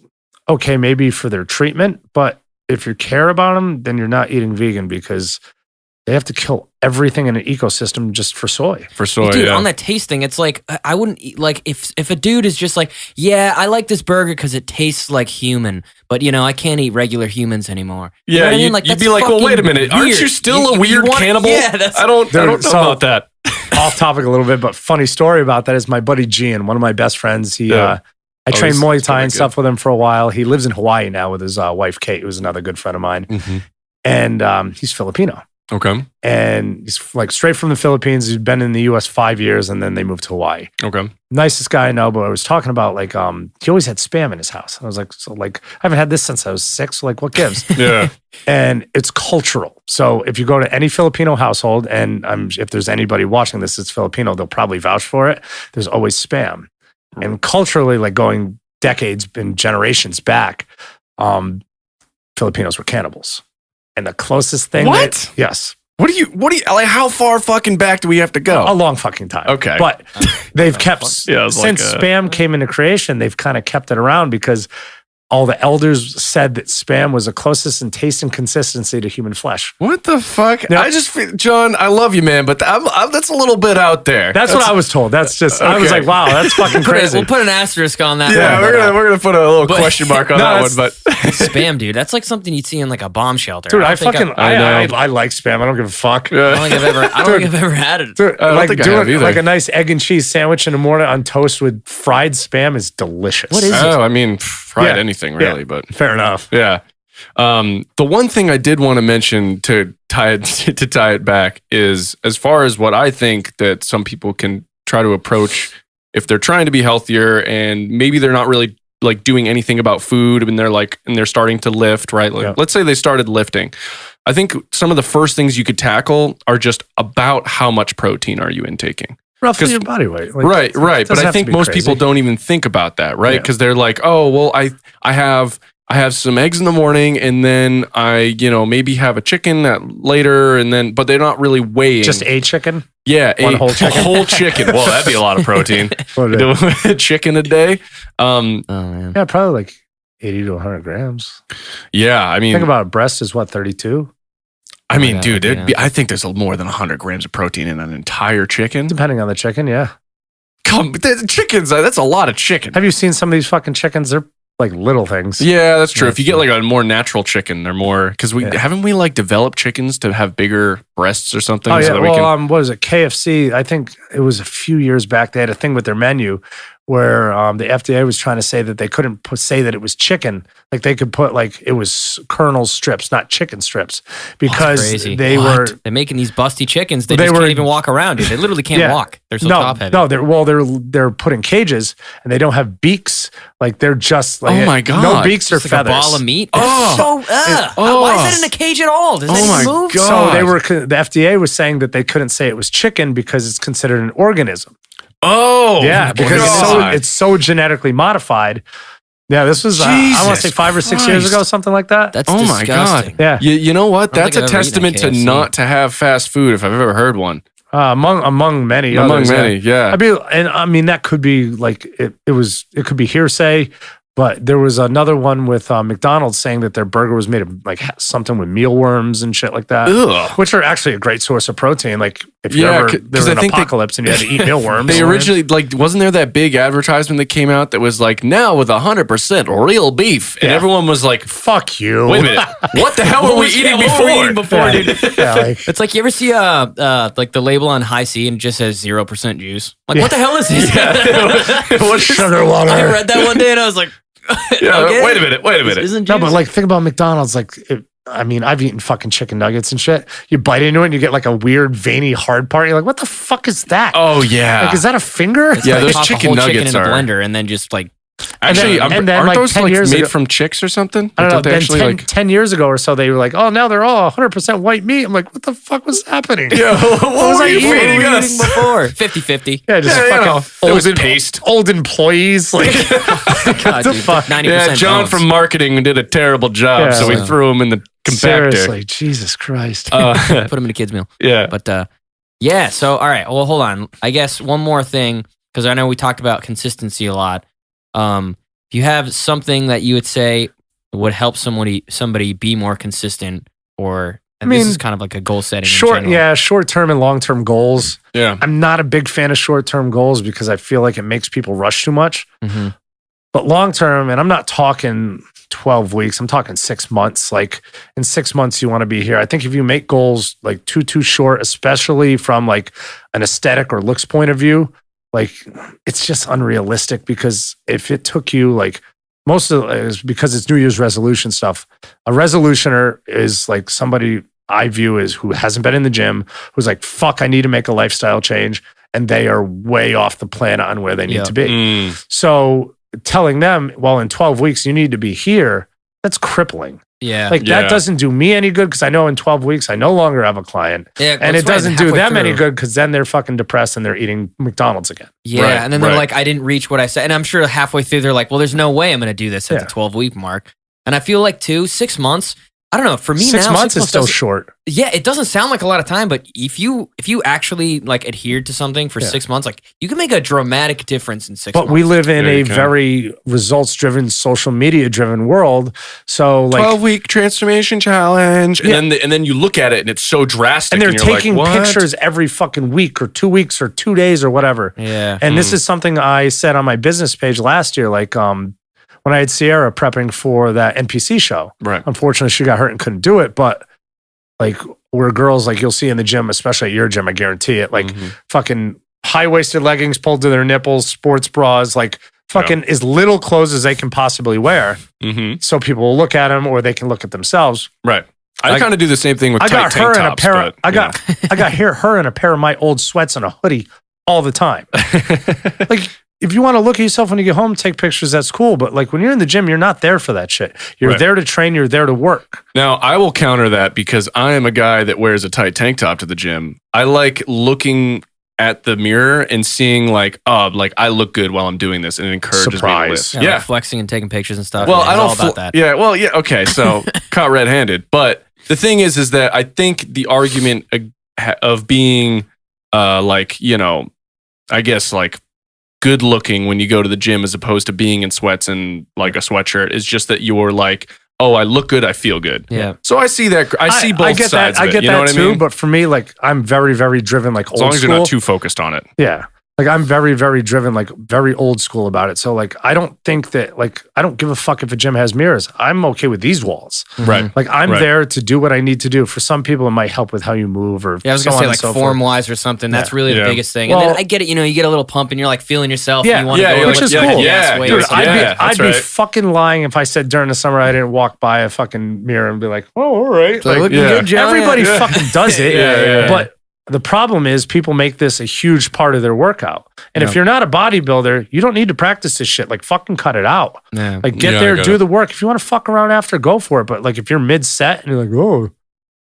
okay, maybe for their treatment, but if you care about them, then you're not eating vegan because they have to kill everything in an ecosystem just for soy. For soy, Dude, yeah. on that tasting, it's like I wouldn't eat, like if a dude is just like, yeah, I like this burger because it tastes like human, but I can't eat regular humans anymore. You know Yeah, what I mean? you'd, Like, you'd that's be like, well, wait a fucking minute, aren't weird. you still a You weird want- cannibal? Yeah, that's I don't know so- about that. Off topic a little bit, but funny story about that is my buddy Gian, one of my best friends. He Yeah. I trained he's Muay really Thai and good. stuff with him for a while. He lives in Hawaii now with his wife Kate, who's another good friend of mine, and he's Filipino. Okay. And he's like straight from the Philippines. He's been in the US 5 years and then they moved to Hawaii. Okay. Nicest guy I know, but I was talking about like he always had Spam in his house. I was like, so like I haven't had this since I was 6. So like what gives? Yeah. And it's cultural. So if you go to any Filipino household, and if there's anybody watching this that's Filipino, they'll probably vouch for it. There's always Spam. And culturally, like going decades and generations back, Filipinos were cannibals. And the closest thing What? yes. What do you like? How far fucking back do we have to go? A long fucking time. Okay. But they've kept, since Spam came into creation, they've kind of kept it around because all the elders said that Spam was the closest in taste and consistency to human flesh. What the fuck? Now, I just feel, John, I love you, man, but that's a little bit out there. That's what I was told. That's just, I was like, wow, that's fucking crazy. We'll put an asterisk on that. Yeah, one, we're gonna put a little question mark on that one. But Spam, dude, that's like something you'd see in like a bomb shelter. Dude, I like Spam. I don't give a fuck. I don't think I've ever had it. Dude, I don't think I have either. Like a nice egg and cheese sandwich in the morning on toast with fried Spam is delicious. What is it? I mean, fried anything really, but fair enough. Yeah. The one thing I did want to mention to tie it back is, as far as what I think that some people can try to approach if they're trying to be healthier and maybe they're not really like doing anything about food and they're starting to lift, right? Like, let's say they started lifting. I think some of the first things you could tackle are just about how much protein are you intaking. Roughly your body weight. Like, right. But I think most people don't even think about that, right? Because they're like, oh, well, I have some eggs in the morning and then I, maybe have a chicken later but they're not really weighing. Just a chicken? Yeah. One whole chicken? A whole chicken. Well, that'd be a lot of protein. Chicken a day. Oh, man. Yeah, probably like 80 to 100 grams. Yeah. I mean, think about it. Breast is what, 32? I mean, dude, I think there's more than 100 grams of protein in an entire chicken. Depending on the chicken, yeah. Chickens, that's a lot of chicken. Have you seen some of these fucking chickens? They're like little things. Yeah, that's true. If you get like a more natural chicken, they're more, because haven't we like developed chickens to have bigger breasts or something? Oh yeah, what was it? KFC, I think it was a few years back, they had a thing with their menu where the FDA was trying to say that they couldn't say that it was chicken. Like they could put like it was Colonel strips, not chicken strips, because they're making these busty chickens. They just can't even walk around, dude. They literally can't walk. They're so top heavy. No, they're put in cages and they don't have beaks. Like they're just like, oh my God, no beaks or just feathers. Like a ball of meat. Oh, why is that in a cage at all? Does that even move? God. So the FDA was saying that they couldn't say it was chicken because it's considered an organism. Oh, yeah, because it's so genetically modified. Yeah, this was I want to say 5 or 6 years ago, something like that. That's disgusting. Yeah, you know what? That's a testament to not to have fast food if I've ever heard one. Among many others. Yeah. I mean that could be like it could be hearsay. But there was another one with McDonald's saying that their burger was made of like something with mealworms and shit like that, which are actually a great source of protein. Like if you ever there was an apocalypse and you had to eat mealworms. They originally wasn't there that big advertisement that came out that was like now with 100% real beef, and everyone was like, "Fuck you!" Wait a minute, what the hell were we eating before? Dude? It's like you ever see like the label on High C and it just says 0% juice. Like what the hell is this? What's sugar water? I read that one day and I was like. Wait a minute. No, but like think about McDonald's. Like, I've eaten fucking chicken nuggets and shit. You bite into it and you get like a weird veiny hard part. You're like, what the fuck is that? Oh yeah, like is that a finger? It's those pop chicken a whole nuggets chicken in a blender and then just like. Actually, aren't like those 10 like years made ago, from chicks or something? I don't know. Then 10 years ago or so, they were like, oh, now they're all 100% white meat. I'm like, what the fuck was happening? Yeah, what was I eating us before? 50-50. Yeah, just fucking old employees. Like, God, dude, 90% yeah, John bones. from marketing did a terrible job, so we threw him in the compactor. Seriously, Jesus Christ. Put him in a kid's meal. Yeah. But yeah, so all right. Well, hold on. I guess one more thing, because I know we talked about consistency a lot. If you have something that you would say would help somebody be more consistent, this is kind of like a goal setting. Short term and long term goals. Yeah, I'm not a big fan of short term goals because I feel like it makes people rush too much. Mm-hmm. But long term, and I'm not talking 12 weeks, I'm talking 6 months. Like in 6 months, you want to be here. I think if you make goals like too short, especially from like an aesthetic or looks point of view, like it's just unrealistic, because if it took you like most of it is because it's New Year's resolution stuff. A resolutioner is like somebody I view as who hasn't been in the gym, who's like, fuck, I need to make a lifestyle change. And they are way off the plan on where they need to be. So telling them, well, in 12 weeks, you need to be here, that's crippling. Yeah. Like that doesn't do me any good, because I know in 12 weeks, I no longer have a client. Yeah, and it doesn't do them any good, because then they're fucking depressed and they're eating McDonald's again. Yeah. Right, and then they're like, I didn't reach what I said. And I'm sure halfway through, they're like, well, there's no way I'm going to do this at the 12-week mark. And I feel like 6 months, I don't know. For me 6 now, months is still doesn't- short. Yeah, it doesn't sound like a lot of time, but if you actually like adhered to something for 6 months, like you can make a dramatic difference in 6 months. But we live in Yeah, a you can. very results-driven, social media-driven world. So like 12-week transformation challenge, and then you look at it and it's so drastic, and they're you're taking like, what? pictures every fucking week or 2 weeks or 2 days or whatever. Yeah. And this is something I said on my business page last year, like when I had Sierra prepping for that NPC show. Right. Unfortunately, she got hurt and couldn't do it. But like we're girls, like you'll see in the gym, especially at your gym, I guarantee it, like fucking high-waisted leggings pulled to their nipples, sports bras, like fucking as little clothes as they can possibly wear. So people will look at them or they can look at themselves. Right. I kind of do the same thing with I tight got tank her in a tops, pair. but, I got her in a pair of my old sweats and a hoodie all the time. Like, if you want to look at yourself when you get home, take pictures. That's cool. But like when you're in the gym, you're not there for that shit. You're Right. there to train. You're there to work. Now, I will counter that because I am a guy that wears a tight tank top to the gym. I like looking at the mirror and seeing like I look good while I'm doing this, and it encourages Surprise. me to live. Like flexing and taking pictures and stuff. Well, Yeah, I it's don't all about that. Yeah, well, yeah, okay. So caught red-handed, but the thing is that I think the argument of being like, you know, I guess like good looking when you go to the gym as opposed to being in sweats and like a sweatshirt is just that you're like, oh, I look good, I feel good. Yeah. So I see that. I see both I get sides that. of it. I get You know that what too. I mean? But for me, like I'm very, very driven, like As old long as school. you're not too focused on it. Yeah. Like I'm very, very driven, like very old school about it. So like I don't think that like I don't give a fuck if a gym has mirrors. I'm okay with these walls. Right. Like I'm Right. there to do what I need to do. For some people, it might help with how you move or Yeah, I was so gonna on say and like so form forth. wise or something. That's really Yeah. the biggest thing. Well- and then I get it. You know, you get a little pump and you're like feeling yourself. Yeah. And you want to Yeah, go you're which like, is yeah, cool. yeah, Way Dude, or something. Yeah, I'd that's be right. fucking lying if I said during the summer I didn't walk by a fucking mirror and be like, oh, all right. Like, looking yeah. good, John. everybody Yeah. fucking does it. Yeah. But the problem is people make this a huge part of their workout. And if Yeah. you're not a bodybuilder, you don't need to practice this shit. Like fucking cut it out. Yeah. Like get Yeah, I there, get do it. the work. If you want to fuck around after, go for it. But like if you're mid set and you're like, oh,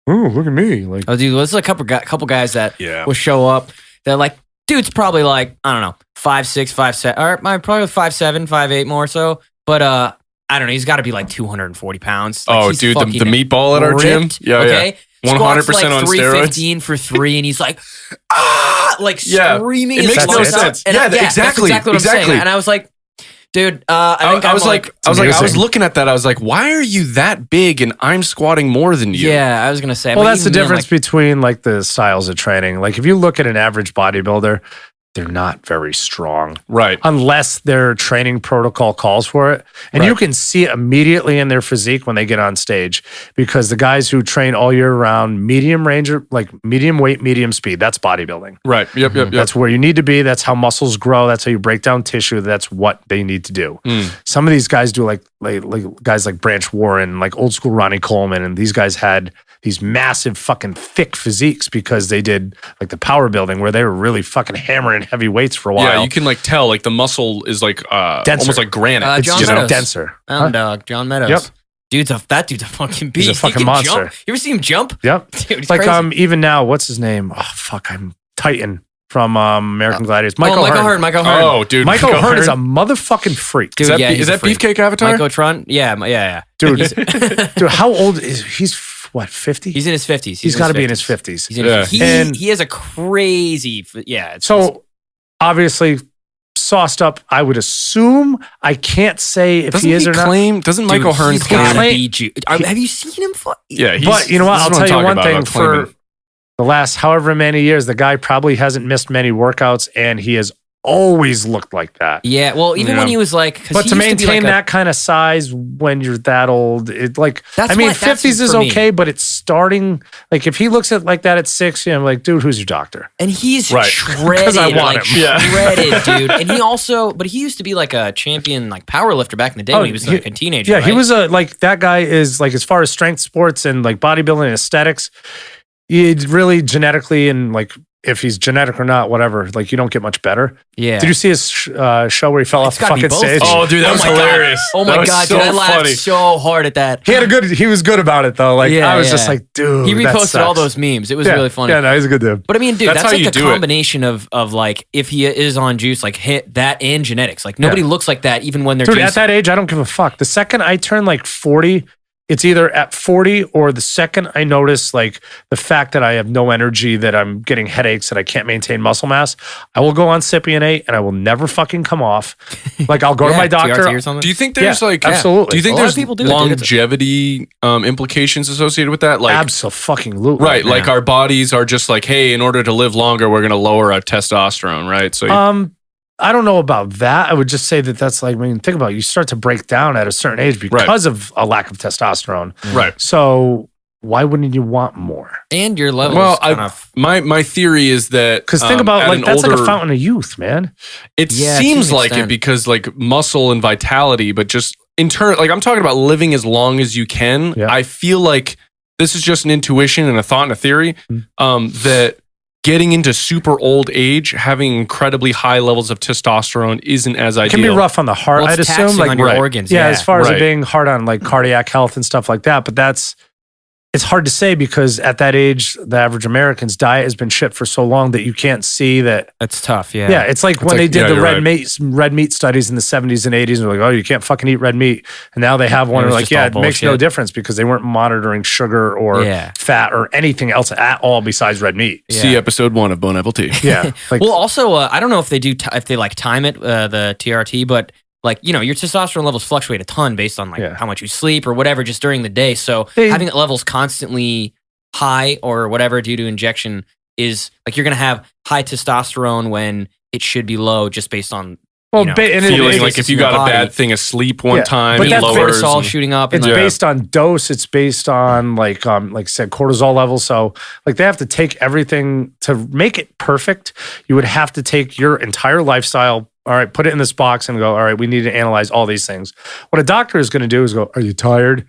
look at me. Like Oh, dude, there's a couple guys that Yeah. will show up. They're like, dude's probably like, I don't know, 5'6", 5'7", or probably 5'7", 5'8" more so. But I don't know, he's got to be like 240 pounds. Like, Oh, he's dude, the fucking meatball at our gym? ripped, Yeah, okay? 100% Squats like on 315 for 3, and he's like, like Yeah. screaming. It his makes no lungs out. sense. And Yeah, that's exactly, exactly what I'm exactly. saying. And I was like, dude, I think I was it's I was amazing. looking at that. I was like, why are you that big and I'm squatting more than you? yeah, I was gonna say. well, but that's the even then, difference like, between like the styles of training. Like if you look at an average bodybuilder, they're not very strong Right. unless their training protocol calls for it. And you Right. can see it immediately in their physique when they get on stage because the guys who train all year round, medium range, like medium weight, medium speed, that's bodybuilding. Right. Yep. That's where you need to be. That's how muscles grow. That's how you break down tissue. That's what they need to do. Some of these guys do like guys like Branch Warren, like old school Ronnie Coleman, and these guys had these massive fucking thick physiques because they did like the power building where they were really fucking hammering heavy weights for a while. Yeah, you can like tell like the muscle is like Denser. almost like granite. It's John just Meadows. denser. Mountain Dog, John Meadows. Yep. That dude's a fucking beast. He's a fucking He can monster. Jump. You ever see him jump? Yep. Dude, he's Like crazy. even now, what's his name? Oh fuck, I'm Titan from American Gladiators. Michael Hearn. Michael Hearn. Oh, dude. Michael Hearn is a motherfucking freak. Dude, Is that, yeah, is he's a that freak. Beefcake Avatar? Michael Tron. Yeah. Dude, dude, how old is he's what, 50? He's in his 50s. He's got to be in his 50s. He's in Yeah. he has a crazy. Yeah. So obviously sauced up, I would assume. I can't say if Doesn't he is or not. claim? Doesn't Michael Hearn he's claim? gotta claim- be have you seen him? Yeah, But you know what? this I'll is tell you I'm one talking thing. about, claiming. For the last however many years, the guy probably hasn't missed many workouts, and he has always looked like that. Yeah. Well, even when Yeah. he was like, 'cause But he to used be maintain like that kind of size when you're that old, it like That's I mean, why- that's 50s is for me. okay, but it's starting like if he looks at like that at 60, I'm like, dude, who's your doctor? and he's Right. shredded, 'Cause I want like him. Yeah. shredded, dude. And he also, but he used to be like a champion, like power lifter back in the day when he was like a teenager. Yeah, he right? was like that guy is like as far as strength sports and like bodybuilding and aesthetics, he really genetically and like if he's genetic or not, whatever, like you don't get much better. Yeah. Did you see his show where he fell off It's the gotta be fucking both. stage? Oh, dude, that was my God. hilarious. Oh That my was god, so dude! I laughed funny. so hard at that. He was good about it though. Like Yeah, I was just yeah. like, dude, He that reposted all sucks. those memes. It was Yeah. really funny. Yeah, no, he's a good dude. But I mean, dude, That's that's how you like a do it. combination of like if he is on juice, like hit that and genetics. Like nobody looks like that even when they're Dude, juicing. at that age, I don't give a fuck. The second I turn like 40, it's either at 40 or the second I notice like the fact that I have no energy, that I'm getting headaches, that I can't maintain muscle mass, I will go on Cypionate and I will never fucking come off. Like I'll go to my doctor. TRT or something? Do you think there's absolutely. Do you think A lot there's of people do it, dude. longevity implications associated with that? Like Absolutely. right, like our bodies are just like, hey, in order to live longer, we're going to lower our testosterone, right? So I don't know about that. I would just say that that's like, I mean, think about it. You start to break down at a certain age because of a lack of testosterone. right. So why wouldn't you want more? And your levels Well, my theory is that Because think about at like an that's like older- a fountain of youth, man. It Yeah, to seems an like it extent. because like muscle and vitality, but just in turn, like I'm talking about living as long as you can. Yeah. I feel like this is just an intuition and a thought and a theory that getting into super old age, having incredibly high levels of testosterone isn't as It ideal. can be rough on the heart, Well, I'd it's assume. taxing Like on your right. organs. yeah, as far as it Right. being hard on like cardiac health and stuff like that. But it's hard to say because at that age, the average American's diet has been shit for so long that you can't see that. That's tough. Yeah. Yeah, it's like when like- they did yeah, the you're red meat studies in the 70s and 80s, and they're like, oh, you can't fucking eat red meat. And now they have one, It and was like, just yeah, all it makes no bullshit. difference because they weren't monitoring sugar or Yeah. fat or anything else at all besides red meat. See episode 1 of Bone Apple Tea. Yeah. Like, Well, also, I don't know if they do if they like time it the TRT, but like your testosterone levels fluctuate a ton based on like Yeah. how much you sleep or whatever just during the day. So having the levels constantly high or whatever due to injection is like you're gonna have high testosterone when it should be low just based on well, and Feeling it- like if you in your got a body. bad thing asleep one Yeah, time, but it that's lowers. cortisol and- shooting up. it's And like, based on dose. It's based on like I said, cortisol levels. So like they have to take everything to make it perfect. You would have to take your entire lifestyle. All right, put it in this box and go, all right, we need to analyze all these things. What a doctor is going to do is go, are you tired?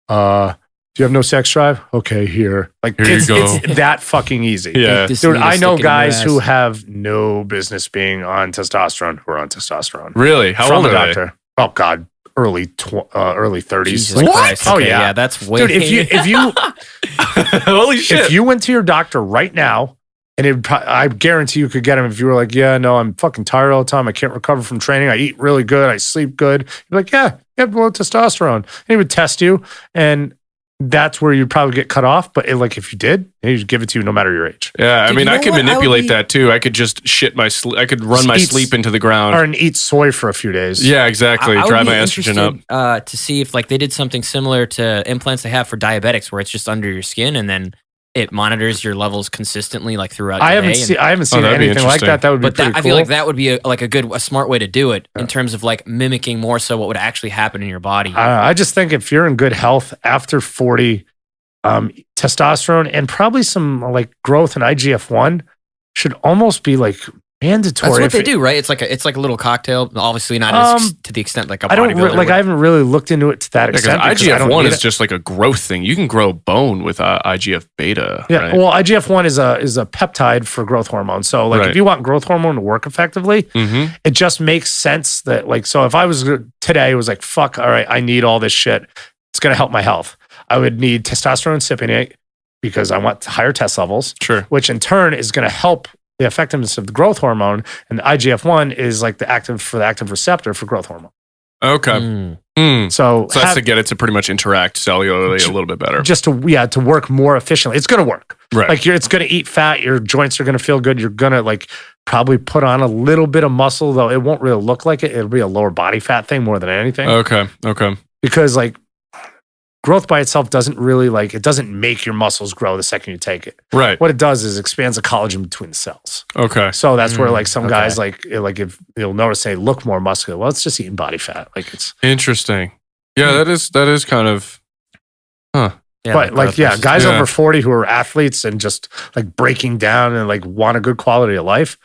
Do you have no sex drive? Okay, here. Like Here you go. it's that fucking easy. Yeah. this Dude, needle I know stick in your guys who ass. have no business being on testosterone who are on testerone. Really? How from old a are they? doctor. Oh God, early 30s. Jesus Like, Christ. Oh Okay, yeah. that's way. Dude, if you Holy shit. if you went to your doctor right now, and I guarantee you could get him if you were like, yeah, no, I'm fucking tired all the time. I can't recover from training. I eat really good. I sleep good. You're like, yeah, you have low testosterone. And he would test you, and that's where you'd probably get cut off. But like if you did, he'd give it to you no matter your age. Yeah, I Dude, mean, you I know could what? I would manipulate be- that too. I could just shit my sleep. I could run my Eat- sleep into the ground. Or and eat soy for a few days. Yeah, exactly. I would Drive be my estrogen up. interested, to see if like they did something similar to implants they have for diabetics, where it's just under your skin and then it monitors your levels consistently like throughout. I the haven't day seen. I haven't seen that'd be anything like interesting. that. That would be But pretty that, I cool. feel like that would be a smart way to do it in terms of like mimicking more so what would actually happen in your body. I just think if you're in good health after 40, testosterone and probably some like growth in IGF-1 should almost be like mandatory. That's what If they it- do, right? It's like a little cocktail. Obviously, not as to the extent like a I don't bodybuilder would. I haven't really looked into it to that Because extent. because I don't IGF-1 need is it. just like a growth thing. You can grow bone with IGF beta. Yeah, right? well, IGF-1 is a peptide for growth hormone. So, like, Right. if you want growth hormone to work effectively, Mhm. it just makes sense that, like, so if I was today, it was like, fuck, all right, I need all this shit. It's going to help my health. I would need testosterone cypionate because I want higher test levels, Sure. which in turn is going to help the effectiveness of the growth hormone. And the IGF-1 is like the active receptor for growth hormone. Okay. Mm. So, So that's to get it to pretty much interact cellularly a little bit better. just to work more efficiently. It's going to work. Right. Like it's going to eat fat. Your joints are going to feel good. You're going to like probably put on a little bit of muscle, though it won't really look like it. It'll be a lower body fat thing more than anything. Okay. Okay. Because like growth by itself doesn't really it doesn't make your muscles grow the second you take it. Right. What it does is expands the collagen between the cells. Okay. So that's where like some okay. guys like if you'll notice they look more muscular. Well, it's just eating body fat. Like it's Interesting. Yeah, that is kind of. Huh. Yeah, but like, growth yeah, versus- guys Yeah. over 40 who are athletes and just like breaking down and like want a good quality of life,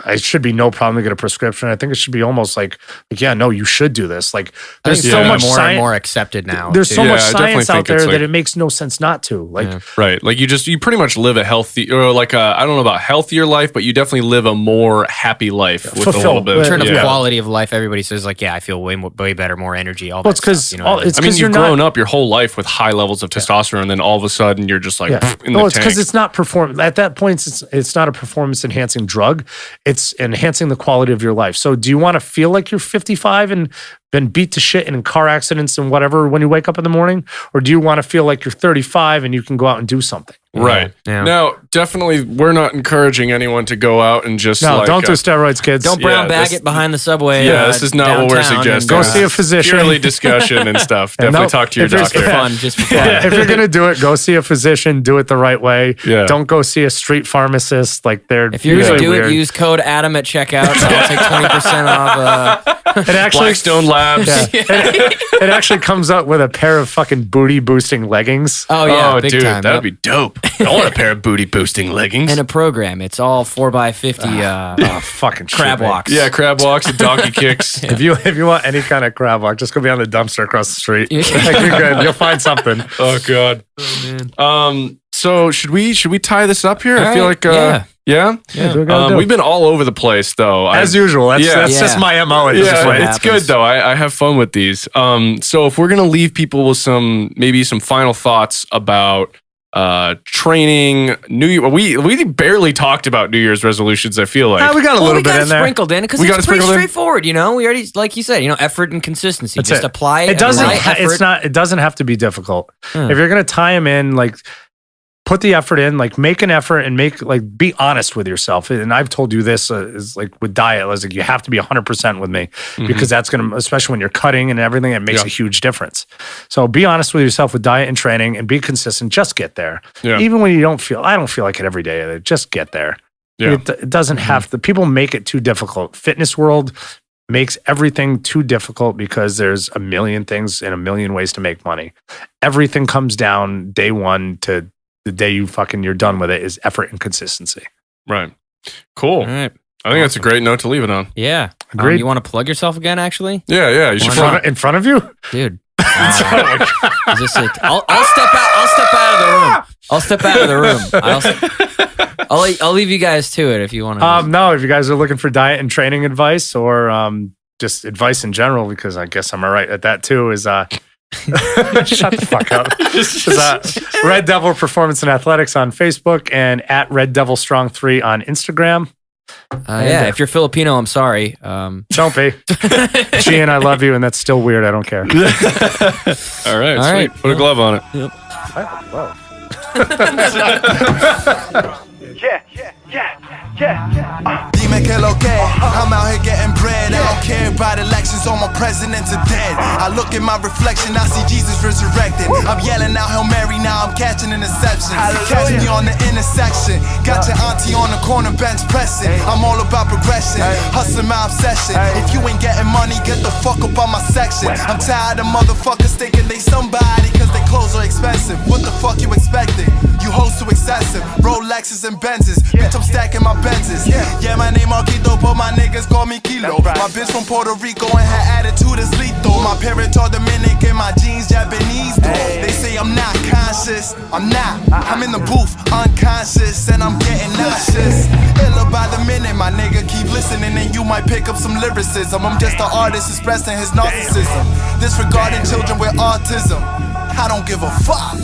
I should be no problem to get a prescription. I think it should be almost like yeah, no, you should do this. Like I there's think so it's much more and science. more accepted now. There's too. so Yeah, much I definitely science out think there it's that like- it makes no sense not to. Like Yeah. Right. Like you pretty much live a healthy or like I don't know about healthier life, but you definitely live a more happy life with a little Fulfilled. bit. In In terms yeah. of quality of life, everybody says like, yeah, I feel way better, more energy. All Well, that it's 'cause stuff, you know all- what I mean? it's I mean, 'cause you've you're not- grown up your whole life with high levels of testosterone, and then all of a sudden you're just like yeah. in Well, the it's tank. because it's not perform at that point. It's not a performance enhancing drug. it's enhancing the quality of your life. So do you want to feel like you're 55 and been beat to shit in car accidents and whatever when you wake up in the morning? Or do you want to feel like you're 35 and you can go out and do something? Right. Yeah. Now, definitely, we're not encouraging anyone to go out and just No, don't do steroids, kids. Don't brown bag it behind the subway. Yeah, this is not what we're downtown suggesting. Go see a physician. Purely discussion and stuff. Definitely talk to your Just doctor. for fun. Just for fun. If you're gonna do it, go see a physician. Do it the right way. Yeah. Don't go see a street pharmacist. Like they're If you're usually gonna do weird. it, use code Adam at checkout. I'll take 20% off. It actually, Blackstone Labs. yeah. it actually comes up with a pair of fucking booty boosting leggings. Oh yeah, Oh, big dude, time. that would be dope. I want a pair of booty boosting leggings. And a program. It's all 4x50 Oh, fucking shit, crab man. walks. Yeah, crab walks and donkey kicks. If you want any kind of crab walk, just go behind the dumpster across the street. Like, you're good. You'll find something. Oh god. So should we tie this up here? All I feel right, like yeah. yeah. Do what we gotta do. We've been all over the place though. As usual. That's Yeah. just my MO at this Yeah, point. it's good though. I have fun with these. So if we're gonna leave people with maybe some final thoughts about training, New Year. We barely talked about New Year's resolutions. I feel like We got a Well, little we bit got in there. sprinkled in because We got it's it pretty sprinkled in? straightforward. You know, we already, like you said, effort and consistency. That's Just it. apply it. It doesn't. apply effort. It's not. It doesn't have to be difficult. Hmm. If you're gonna tie them in, like, put the effort in. Like, make an effort and be honest with yourself. And I've told you this is like with diet. I was like, you have to be 100% with me because that's gonna, especially when you're cutting and everything, it makes Yeah. a huge difference. So be honest with yourself with diet and training, and be consistent. Just get there. Yeah. Even when you don't feel. I don't feel like it every day. Just get there. Yeah. It doesn't have to. People make it too difficult. Fitness world makes everything too difficult because there's a million things and a million ways to make money. Everything comes down day one to the day you're done with it is effort and consistency. right. Cool. All right. I think that's a great note to leave it on. Yeah. Agreed. You want to plug yourself again, actually? Yeah. You should Why plug not? In front of you? Dude. Is this it? I'll step out. I'll step out of the room. I'll step out of the room. I'll leave you guys to it if you want to. No, if you guys are looking for diet and training advice or just advice in general, because I guess I'm all right at that too, is shut the fuck up. Is, Red Devil Performance and Athletics on Facebook and at Red Devil Strong 3 on Instagram. Yeah, if you're Filipino, I'm sorry. Don't be. Gian, I love you, and that's still weird. I don't care. All right. All Sweet. right. Put a glove on it. Dime que lo que, I'm out here getting bread. I don't care about elections or my presidents are dead. I look at my reflection, I see Jesus resurrected. I'm yelling out Hail Mary, now I'm catching interceptions. Catch me on the intersection. Got your auntie on the corner bench pressing. I'm all about progression, hustling my obsession. If you ain't getting money, get the fuck up on my section. I'm tired of motherfuckers thinking they somebody cause their clothes are expensive. What the fuck you expecting? You hoes too excessive. Rolexes and Benzes. Bitch, I'm stacking my Benzes. Yeah, my name Marquito, but my niggas call me Kilo. My bitch from Puerto Rico and her attitude is lethal. My parents are Dominican, my jeans Japanese though. They say I'm not conscious, I'm not. I'm in the booth, unconscious, and I'm getting nauseous. Illa by the minute, my nigga, keep listening and you might pick up some lyricism. I'm just an artist expressing his narcissism. Disregarding children with autism. I don't give a fuck.